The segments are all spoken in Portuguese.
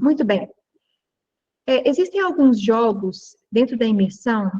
Muito bem. Existem alguns jogos dentro da imersão,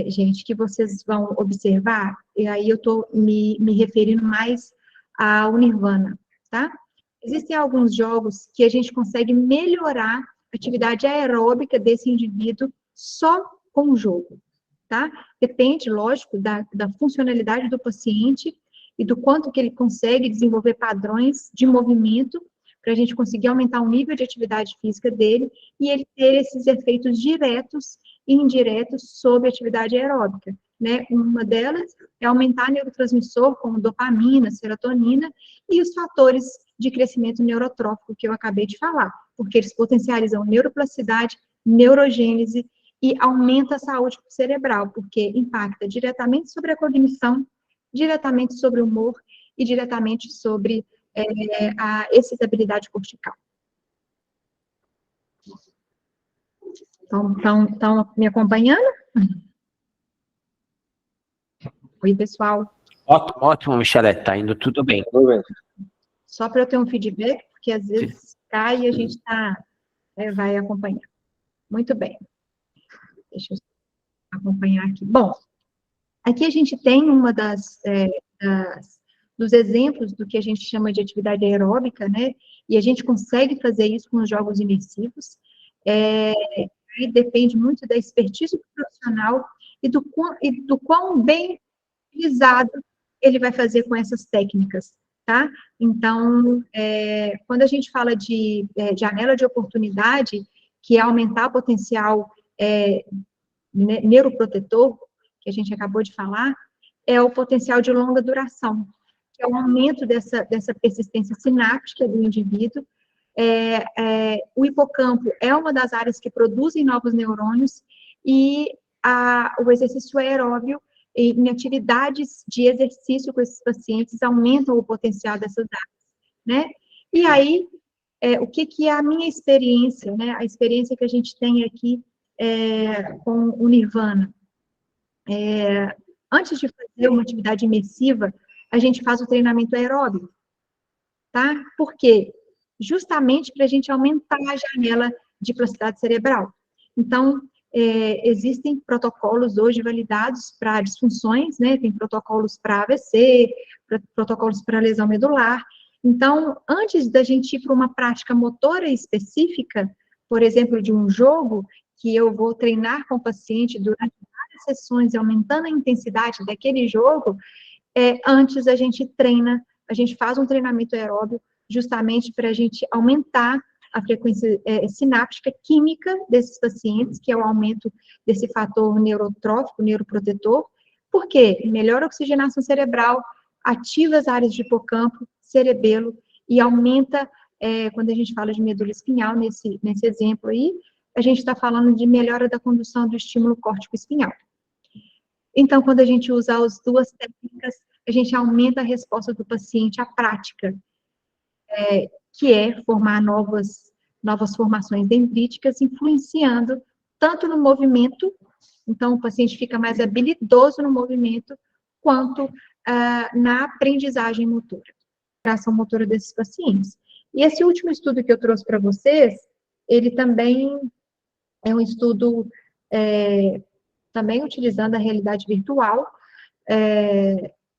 gente, que vocês vão observar, e aí eu estou me referindo mais ao Nirvana, tá? Existem alguns jogos que a gente consegue melhorar a atividade aeróbica desse indivíduo só com o jogo, tá? Depende, lógico, da funcionalidade do paciente e do quanto que ele consegue desenvolver padrões de movimento para a gente conseguir aumentar o nível de atividade física dele e ele ter esses efeitos diretos e indiretos sobre a atividade aeróbica, né? Uma delas é aumentar neurotransmissor como dopamina, serotonina e os fatores de crescimento neurotrófico que eu acabei de falar, porque eles potencializam neuroplasticidade, neurogênese e aumenta a saúde cerebral, porque impacta diretamente sobre a cognição, diretamente sobre o humor e diretamente sobre a excitabilidade cortical. Estão me acompanhando? Oi, pessoal. Ótimo, Michele, está indo tudo bem. Só para eu ter um feedback, porque às vezes cai e a gente vai acompanhar. Muito bem. Deixa eu acompanhar aqui. Bom, aqui a gente tem uma dos exemplos do que a gente chama de atividade aeróbica, né? E a gente consegue fazer isso com os jogos imersivos. Aí depende muito da expertise do profissional e do quão bem utilizado ele vai fazer com essas técnicas, tá? Então, quando a gente fala de janela de oportunidade, que é aumentar o potencial neuroprotetor, que a gente acabou de falar, é o potencial de longa duração, que é o aumento dessa persistência sináptica do indivíduo. O hipocampo é uma das áreas que produzem novos neurônios e o exercício aeróbio em atividades de exercício com esses pacientes aumentam o potencial dessas áreas, né? E aí, o que é a minha experiência, né? A experiência que a gente tem aqui com o Nirvana. Antes de fazer uma atividade imersiva, a gente faz o treinamento aeróbico, tá? Por quê? Justamente para a gente aumentar a janela de plasticidade cerebral. Então, existem protocolos hoje validados para disfunções, né? Tem protocolos para AVC, protocolos para lesão medular. Então, antes da gente ir para uma prática motora específica, por exemplo, de um jogo, que eu vou treinar com o paciente durante várias sessões, aumentando a intensidade daquele jogo, antes a gente faz um treinamento aeróbio justamente para a gente aumentar a frequência sináptica química desses pacientes, que é o aumento desse fator neurotrófico, neuroprotetor, porque melhora a oxigenação cerebral, ativa as áreas de hipocampo, cerebelo, e aumenta, quando a gente fala de medula espinhal, nesse exemplo aí, a gente está falando de melhora da condução do estímulo córtico-espinhal. Então, quando a gente usa as duas técnicas, a gente aumenta a resposta do paciente à prática, que é formar novas formações dendríticas, influenciando tanto no movimento, então o paciente fica mais habilidoso no movimento, quanto na aprendizagem motora, na ação motora desses pacientes. E esse último estudo que eu trouxe para vocês, ele também é um estudo também utilizando a realidade virtual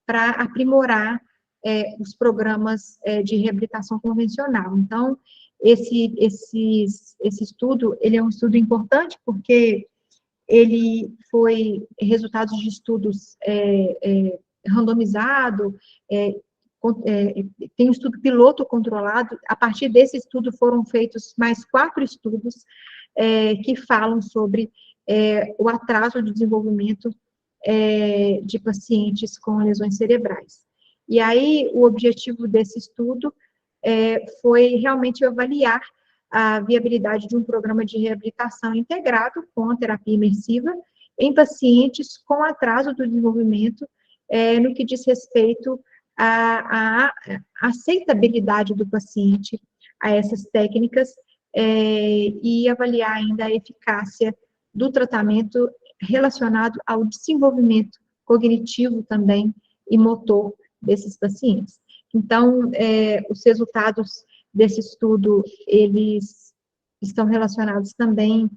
para aprimorar os programas de reabilitação convencional. Então, esse estudo, ele é um estudo importante porque ele foi resultado de estudos randomizado, tem um estudo piloto controlado. A partir desse estudo foram feitos mais 4 estudos que falam sobre o atraso de desenvolvimento de pacientes com lesões cerebrais. E aí, o objetivo desse estudo foi realmente avaliar a viabilidade de um programa de reabilitação integrado com a terapia imersiva em pacientes com atraso do desenvolvimento no que diz respeito à aceitabilidade do paciente a essas técnicas e avaliar ainda a eficácia do tratamento relacionado ao desenvolvimento cognitivo também e motor desses pacientes. Então, os resultados desse estudo, eles estão relacionados também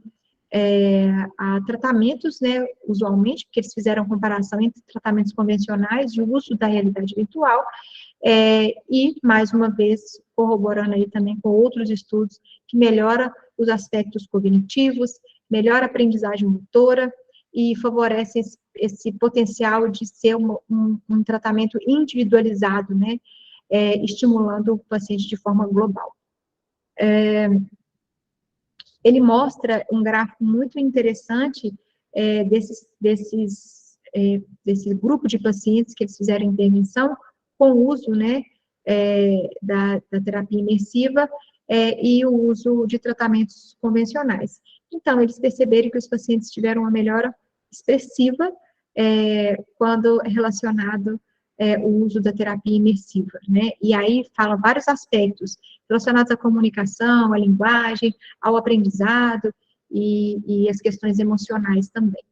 a tratamentos, né, usualmente, porque eles fizeram comparação entre tratamentos convencionais e o uso da realidade virtual, e, mais uma vez, corroborando aí também com outros estudos, que melhora os aspectos cognitivos, melhora a aprendizagem motora e favorece esse potencial de ser um tratamento individualizado, né, estimulando o paciente de forma global. Ele mostra um gráfico muito interessante desse grupo de pacientes que eles fizeram intervenção com o uso, né, da terapia imersiva e o uso de tratamentos convencionais. Então, eles perceberam que os pacientes tiveram uma melhora expressiva quando relacionado o uso da terapia imersiva, né? E aí fala vários aspectos relacionados à comunicação, à linguagem, ao aprendizado e as questões emocionais também.